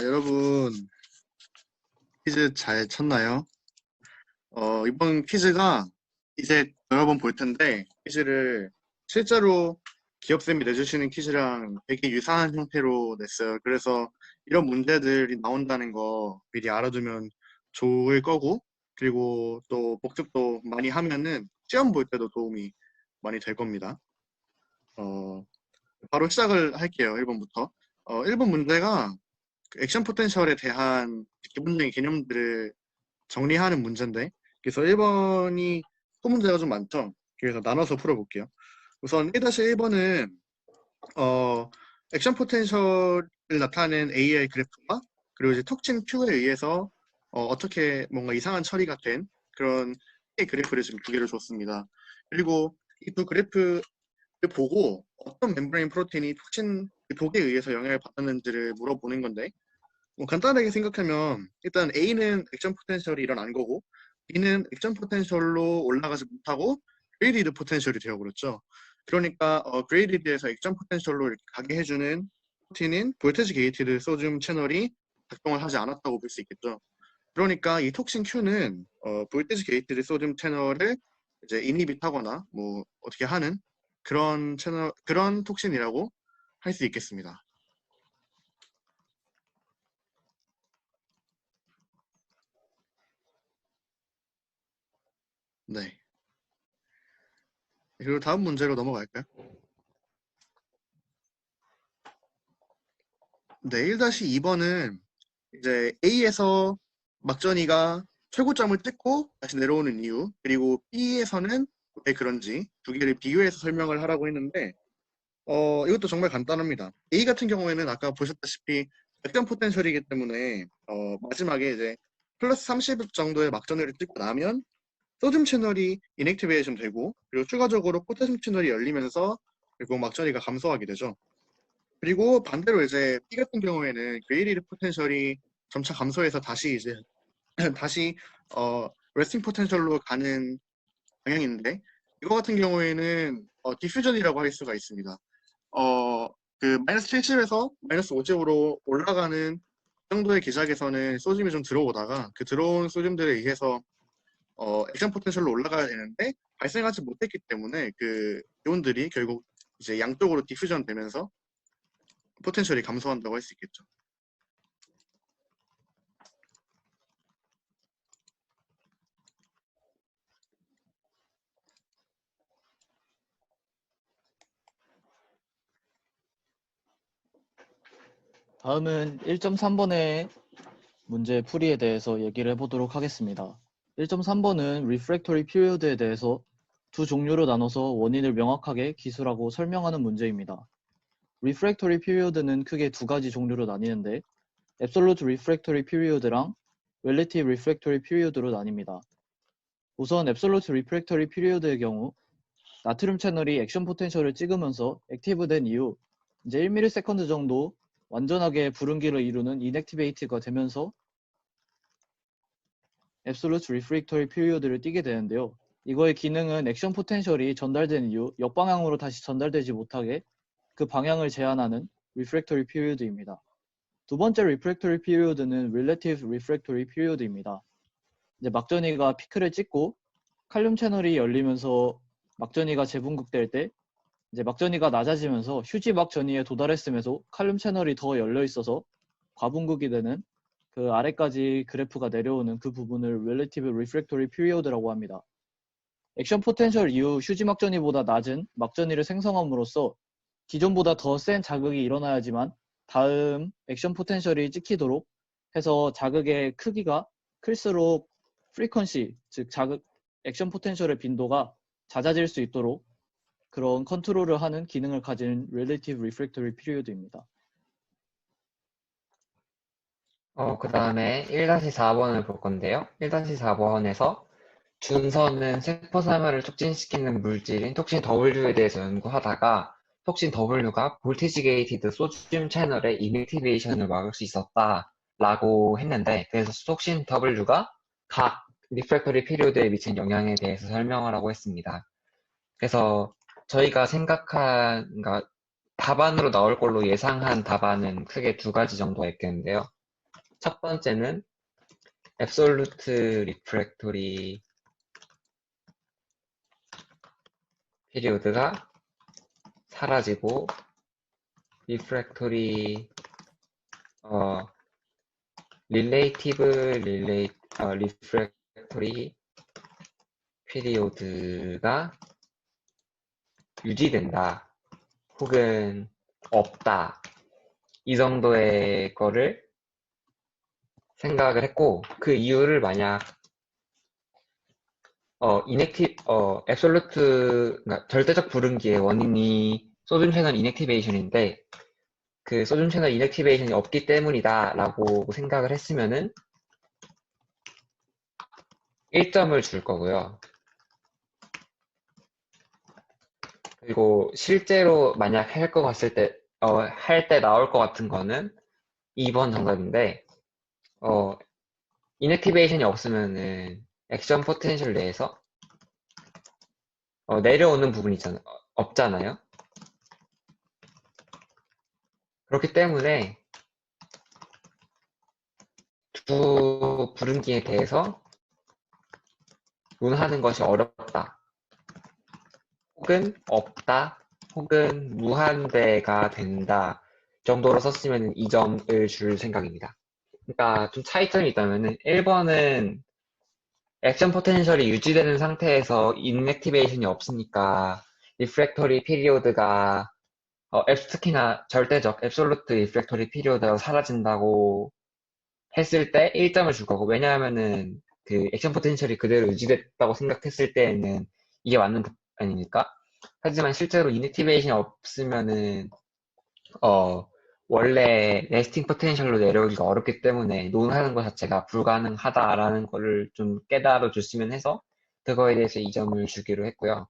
여러분, 퀴즈 잘 쳤나요? 이번 퀴즈가 이제 여러 번 볼 텐데, 퀴즈를 실제로 기업쌤이 내주시는 퀴즈랑 되게 유사한 형태로 냈어요. 그래서 이런 문제들이 나온다는 거 미리 알아두면 좋을 거고, 그리고 또 복습도 많이 하면은 시험 볼 때도 도움이 많이 될 겁니다. 어, 바로 시작을 할게요. 1번부터. 1번 문제가 그 액션 포텐셜에 대한 기본적인 개념들을 정리하는 문제인데, 그래서 1번이 소문제가 좀 많죠. 그래서 나눠서 풀어볼게요. 우선 1-1번은 액션 포텐셜을 나타낸 AI의 그래프와 그리고 이제 톡친 Q에 의해서 떻게 뭔가 이상한 처리가 된 그런 그래프를 지금 두 개를 줬습니다. 그리고 이 두 그래프를 보고 어떤 멤브레인 프로테인이 톡친 독에 의해서 영향을 받았는지를 물어보는 건데, 뭐 간단하게 생각하면 일단 A는 액션 포텐셜이 일어난 거고 B는 액션 포텐셜로 올라가지 못하고 그레이디드 포텐셜이 되어버렸죠. 그러니까 그레이디드에서 액션 포텐셜로 이렇게 가게 해주는 프로틴인 볼테지 게이티드 소듐 채널이 작동을 하지 않았다고 볼 수 있겠죠. 그러니까 이 톡신 Q는 볼테지 게이티드 소듐 채널을 이제 이니빗하거나 뭐 어떻게 하는 그런 채널, 그런 톡신이라고 할 수 있겠습니다. 네. 그리고 다음 문제로 넘어갈까요? 네, 1-2번은 이제 A에서 막전이가 최고점을 찍고 다시 내려오는 이유, 그리고 B에서는 왜 그런지 두 개를 비교해서 설명을 하라고 했는데, 이것도 정말 간단합니다. A 같은 경우에는 아까 보셨다시피 액션 포텐셜이기 때문에 마지막에 이제 플러스 30 정도의 막전을 찍고 나면 소듐 채널이 인액티베이션 되고, 그리고 추가적으로 포타슘 채널이 열리면서 결국 막전이가 감소하게 되죠. 그리고 반대로 이제 B 같은 경우에는 그레이디드 포텐셜이 점차 감소해서 다시 이제 다시 레스팅 포텐셜로 가는 방향인데, 이거 같은 경우에는 디퓨전이라고 할 수가 있습니다. 그 마이너스 70에서 마이너스 50으로 올라가는 정도의 기작에서는 소듐이 좀 들어오다가 그 들어온 소듐들에 의해서 액션 포텐셜로 올라가야 되는데 발생하지 못했기 때문에 그 이온들이 결국 이제 양쪽으로 디퓨전 되면서 포텐셜이 감소한다고 할 수 있겠죠. 다음은 1.3번의 문제 풀이에 대해서 얘기를 해보도록 하겠습니다. 1.3번은 Refractory Period에 대해서 두 종류로 나눠서 원인을 명확하게 기술하고 설명하는 문제입니다. Refractory Period는 크게 두 가지 종류로 나뉘는데 Absolute Refractory Period랑 Relative Refractory Period로 나뉩니다. 우선 Absolute Refractory Period의 경우 나트륨 채널이 액션 포텐셜을 찍으면서 액티브된 이후 이제 1ms 정도 완전하게 부름기를 이루는 인액티베이트가 되면서 Absolute Refractory Period를 띄게 되는데요. 이거의 기능은 액션 포텐셜이 전달된 이후 역방향으로 다시 전달되지 못하게 그 방향을 제한하는 Refractory Period입니다. 두 번째 Refractory Period는 Relative Refractory Period입니다. 이제 막전이가 피크를 찍고 칼륨 채널이 열리면서 막전이가 재분극될 때 이제 막전이가 낮아지면서 휴지 막전이에 도달했음에도 칼륨 채널이 더 열려 있어서 과분극이 되는 그 아래까지 그래프가 내려오는 그 부분을 Relative Refractory Period라고 합니다. 액션 포텐셜 이후 휴지 막전이보다 낮은 막전이를 생성함으로써 기존보다 더 센 자극이 일어나야지만 다음 액션 포텐셜이 찍히도록 해서 자극의 크기가 클수록 프리퀀시, 즉 자극 액션 포텐셜의 빈도가 잦아질 수 있도록 그런 컨트롤을 하는 기능을 가진 Relative Refractory Period입니다. 그 다음에 1-4번을 볼 건데요. 1-4번에서 준서는 세포 산화를 촉진시키는 물질인 톡신 W에 대해서 연구하다가 톡신 W가 볼테지 게이티드 소듐 채널의 인액티베이션을 막을 수 있었다라고 했는데, 그래서 톡신 W가 각 리프랙터리 피리오드에 미친 영향에 대해서 설명을 하고 했습니다. 그래서 저희가 생각한, 그러니까 답안으로 나올 걸로 예상한 답안은 크게 두 가지 정도가 있겠는데요. 첫 번째는 absolute refractory period가 사라지고 refractory refractory period가 유지된다 혹은 없다 이 정도의 거를 생각을 했고 그 이유를 만약 그러니까 절대적 불응기의 원인이 소듐 채널 이넥티베이션인데 그 소듐 채널 이넥티베이션이 없기 때문이다 라고 생각을 했으면은 1점을 줄 거고요. 그리고 실제로 만약 할 거 같을 때, 할 때 나올 것 같은 거는 2번 정답인데, 이넥티베이션이 없으면은 액션 포텐셜 내에서 내려오는 부분이 없잖아요. 그렇기 때문에 두 불응기에 대해서 논하는 것이 어렵다. 혹은 없다. 혹은 무한대가 된다. 정도로 썼으면 2점을 줄 생각입니다. 그러니까 좀 차이점이 있다면은 1번은 액션 포텐셜이 유지되는 상태에서 인액티베이션이 없으니까 리프렉터리 피리오드가 특히나 절대적 앱솔루트 리프렉터리 피리오드가 사라진다고 했을 때 1점을 줄 거고 왜냐하면은 그 액션 포텐셜이 그대로 유지됐다고 생각했을 때에는 이게 맞는 아닙니까? 하지만 실제로 인액티베이션이 없으면은 원래 레스팅 포텐셜로 내려오기가 어렵기 때문에 논하는 것 자체가 불가능하다라는 거를 좀 깨달아 줬으면 해서 그거에 대해서 2점을 주기로 했고요.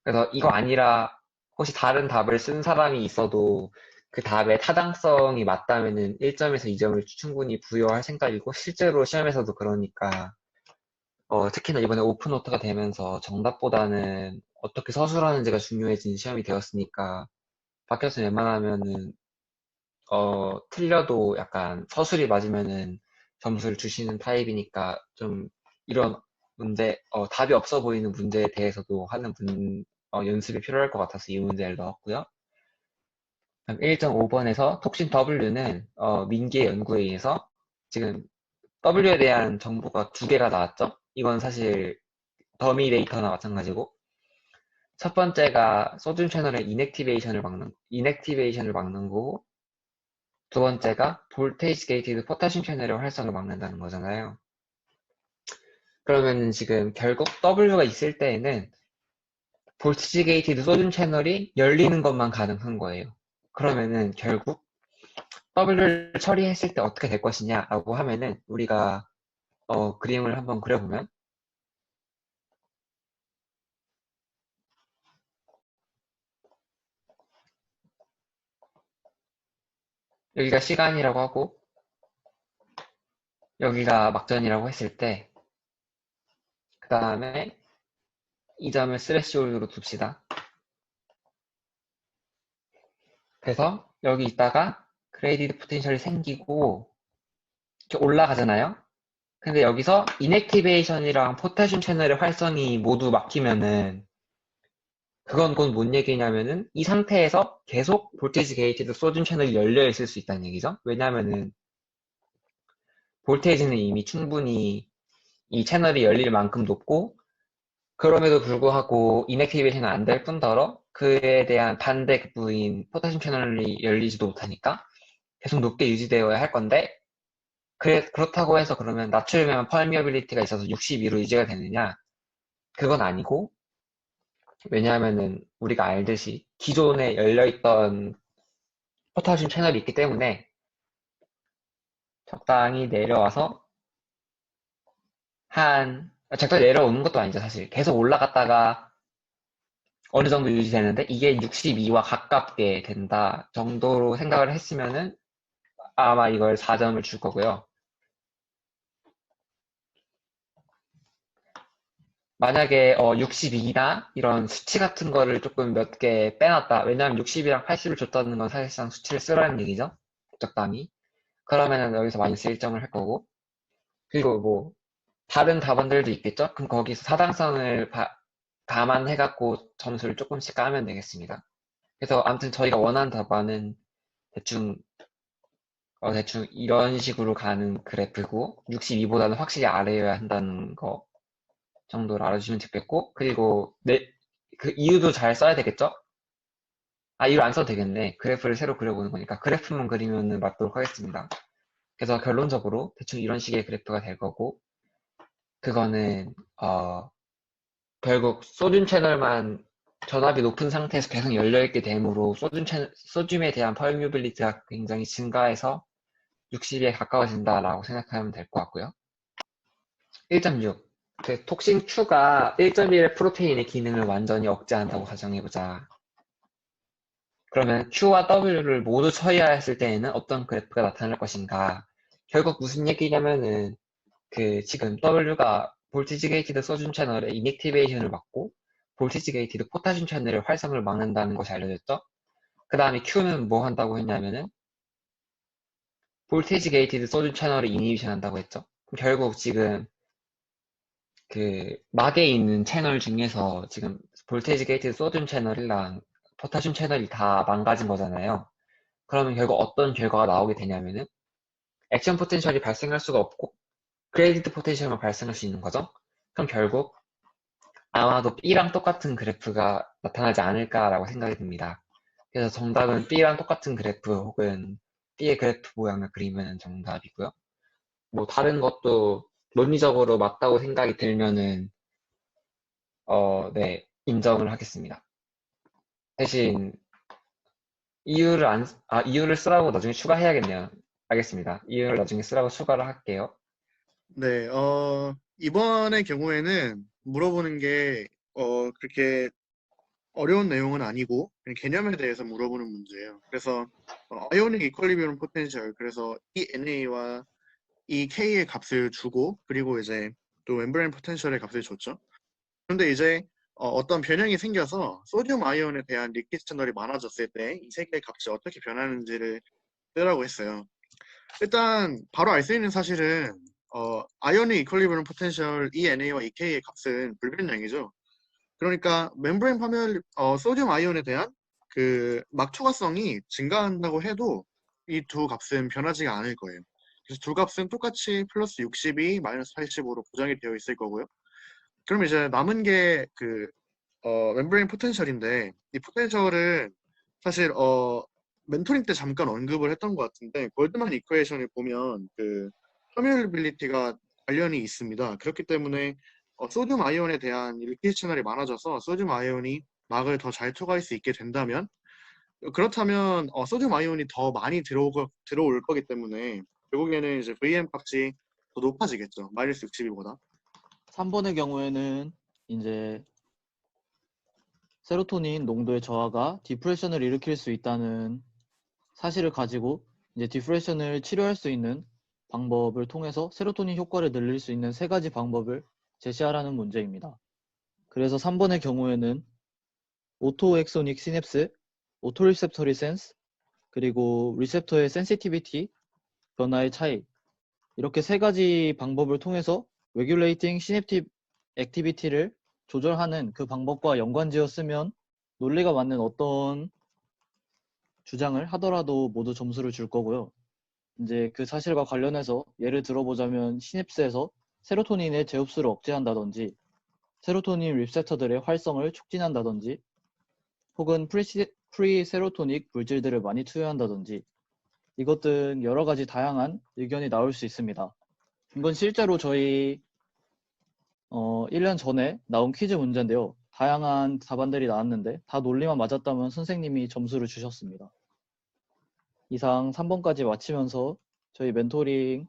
그래서 이거 아니라 혹시 다른 답을 쓴 사람이 있어도 그 답의 타당성이 맞다면은 1점에서 2점을 충분히 부여할 생각이고 실제로 시험에서도 그러니까 특히나 이번에 오픈노트가 되면서 정답보다는 어떻게 서술하는지가 중요해진 시험이 되었으니까 박 교수 웬만하면은 틀려도 약간 서술이 맞으면은 점수를 주시는 타입이니까 좀 이런 문제, 답이 없어 보이는 문제에 대해서도 하는 연습이 필요할 것 같아서 이 문제를 넣었고요. 1.5번에서 톡신 W는 민기의 연구에 의해서 지금 W에 대한 정보가 두 개가 나왔죠. 이건 사실 더미 데이터나 마찬가지고 첫 번째가 소듐 채널의 인액티베이션을 막는 거고 두 번째가 볼테이지 게이티드 포타슘 채널의 활성을 막는다는 거잖아요. 그러면 지금 결국 W가 있을 때에는 볼테이지 게이티드 소듐 채널이 열리는 것만 가능한 거예요. 그러면은 결국 W를 처리했을 때 어떻게 될 것이냐라고 하면은 우리가 그림을 한번 그려보면 여기가 시간이라고 하고 여기가 막전이라고 했을 때 그 다음에 이 점을 스레시홀드로 둡시다. 그래서 여기 있다가 그레이디드 포텐셜이 생기고 이렇게 올라가잖아요. 근데 여기서 인액티베이션이랑 포타슘 채널의 활성이 모두 막히면은 그건 곧 뭔 얘기냐면은 이 상태에서 계속 볼테이지 게이티드 소듐 채널이 열려 있을 수 있다는 얘기죠. 왜냐하면은 볼테이지는 이미 충분히 이 채널이 열릴 만큼 높고 그럼에도 불구하고 인액티베이션은 안 될 뿐더러 그에 대한 반대 극부인 포타슘 채널이 열리지도 못하니까 계속 높게 유지되어야 할 건데 그렇다고 해서 그러면 나트륨에만 퍼미어빌리티가 있어서 62로 유지가 되느냐? 그건 아니고 왜냐하면은 우리가 알듯이 기존에 열려있던 포타슘 채널이 있기 때문에 적당히 내려와서 적당히 내려오는 것도 아니죠 사실 계속 올라갔다가 어느 정도 유지되는데 이게 62와 가깝게 된다 정도로 생각을 했으면은 아마 이걸 4점을 줄 거고요. 만약에 62나 이런 수치 같은 거를 조금 몇 개 빼놨다. 왜냐하면 60이랑 80을 줬다는 건 사실상 수치를 쓰라는 얘기죠. 적당히. 그러면은 여기서 마이너스 1점을 할 거고, 그리고 뭐 다른 답안들도 있겠죠? 그럼 거기서 타당성을 감안해갖고 점수를 조금씩 까면 되겠습니다. 그래서 아무튼 저희가 원하는 답안은 대충 대충 이런 식으로 가는 그래프고 62보다는 확실히 아래여야 한다는 거 정도를 알아주시면 좋겠고, 그리고 그 이유도 잘 써야 되겠죠? 이유를 안 써도 되겠네. 그래프를 새로 그려보는 거니까 그래프만 그리면 맞도록 하겠습니다. 그래서 결론적으로 대충 이런 식의 그래프가 될 거고, 그거는 결국 소듐 채널만 전압이 높은 상태에서 계속 열려있게 되므로 소듐에 대한 퍼뮤빌리티가 굉장히 증가해서 60에 가까워진다라고 생각하면 될 것 같고요. 1.6. 그 톡신 Q가 1.1의 프로테인의 기능을 완전히 억제한다고 가정해보자. 그러면 Q와 W를 모두 처리하였을 때에는 어떤 그래프가 나타날 것인가? 결국 무슨 얘기냐면은 지금 W가 볼티지 게이티드 소듐 채널의 인액티베이션을 막고 볼티지 게이티드 포타슘 채널의 활성을 막는다는 것이 알려졌죠. 그 다음에 Q는 뭐 한다고 했냐면은 볼티지 게이티드 소듐 채널을 이니비션 한다고 했죠. 그럼 결국 지금 막에 있는 채널 중에서 지금 볼테이지 게이티드 소듐 채널이랑 포타슘 채널이 다 망가진 거잖아요. 그러면 결국 어떤 결과가 나오게 되냐면은 액션 포텐셜이 발생할 수가 없고 그레이디드 포텐셜만 발생할 수 있는 거죠. 그럼 결국 아마도 B랑 똑같은 그래프가 나타나지 않을까라고 생각이 듭니다. 그래서 정답은 B랑 똑같은 그래프 혹은 B의 그래프 모양을 그리면 정답이고요. 뭐 다른 것도 논리적으로 맞다고 생각이 들면은 네, 인정을 하겠습니다. 대신 이유를 쓰라고 나중에 추가해야겠네요. 알겠습니다. 이유를 나중에 쓰라고 추가를 할게요. 네, 이번의 경우에는 물어보는 게, 그렇게 어려운 내용은 아니고, 그냥 개념에 대해서 물어보는 문제예요. 그래서, 아이오닉 이퀄리비움 포텐셜, 그래서 이 NA와 이 K의 값을 주고, 그리고 이제 또 멤브레인 포텐셜의 값을 줬죠. 그런데 이제, 어떤 변형이 생겨서 소듐 아이온에 대한 리퀴드 채널이 많아졌을 때 이 세 개의 값이 어떻게 변하는지를 쓰라고 했어요. 일단 바로 알 수 있는 사실은 아이오닉 이퀄리브리움 포텐셜 ENA와 EK의 값은 불변량이죠. 그러니까 멤브레인 파멸 소듐 아이온에 대한 막 초과성이 증가한다고 해도 이 두 값은 변하지가 않을 거예요. 그래서 두 값은 똑같이 플러스 62, 마이너스 85로 고정이 되어 있을 거고요. 그럼 이제 남은 게 멤브레인 포텐셜인데 이 포텐셜은 사실 멘토링 때 잠깐 언급을 했던 것 같은데 골드만 이퀘이션을 보면 퍼메어빌리티가 관련이 있습니다. 그렇기 때문에 소듐 아이온에 대한 리퀴드 채널이 많아져서 소듐 아이온이 막을 더 잘 투과할 수 있게 된다면 그렇다면 소듐 아이온이 더 많이 들어올 거기 때문에 결국에는 이제 VM 값이 더 높아지겠죠. 마이너스 62보다. 3번의 경우에는 이제 세로토닌 농도의 저하가 디프레션을 일으킬 수 있다는 사실을 가지고 이제 디프레션을 치료할 수 있는 방법을 통해서 세로토닌 효과를 늘릴 수 있는 세 가지 방법을 제시하라는 문제입니다. 그래서 3번의 경우에는 오토엑소닉 시냅스, 오토리셉터리 센스, 그리고 리셉터의 센시티비티, 변화의 차이, 이렇게 세 가지 방법을 통해서 레귤레이팅 시냅틱 액티비티를 조절하는 그 방법과 연관지어 쓰면 논리가 맞는 어떤 주장을 하더라도 모두 점수를 줄 거고요. 이제 그 사실과 관련해서 예를 들어보자면 시냅스에서 세로토닌의 제흡수를 억제한다든지 세로토닌 리셉터들의 활성을 촉진한다든지 혹은 프리세로토닉 물질들을 많이 투여한다든지 이것들 여러 가지 다양한 의견이 나올 수 있습니다. 이건 실제로 저희 1년 전에 나온 퀴즈 문제인데요. 다양한 답안들이 나왔는데 다 논리만 맞았다면 선생님이 점수를 주셨습니다. 이상 3번까지 마치면서 저희 멘토링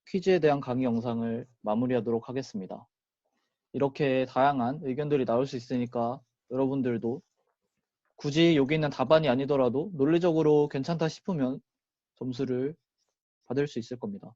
퀴즈에 대한 강의 영상을 마무리하도록 하겠습니다. 이렇게 다양한 의견들이 나올 수 있으니까 여러분들도 굳이 여기 있는 답안이 아니더라도 논리적으로 괜찮다 싶으면 점수를 받을 수 있을 겁니다.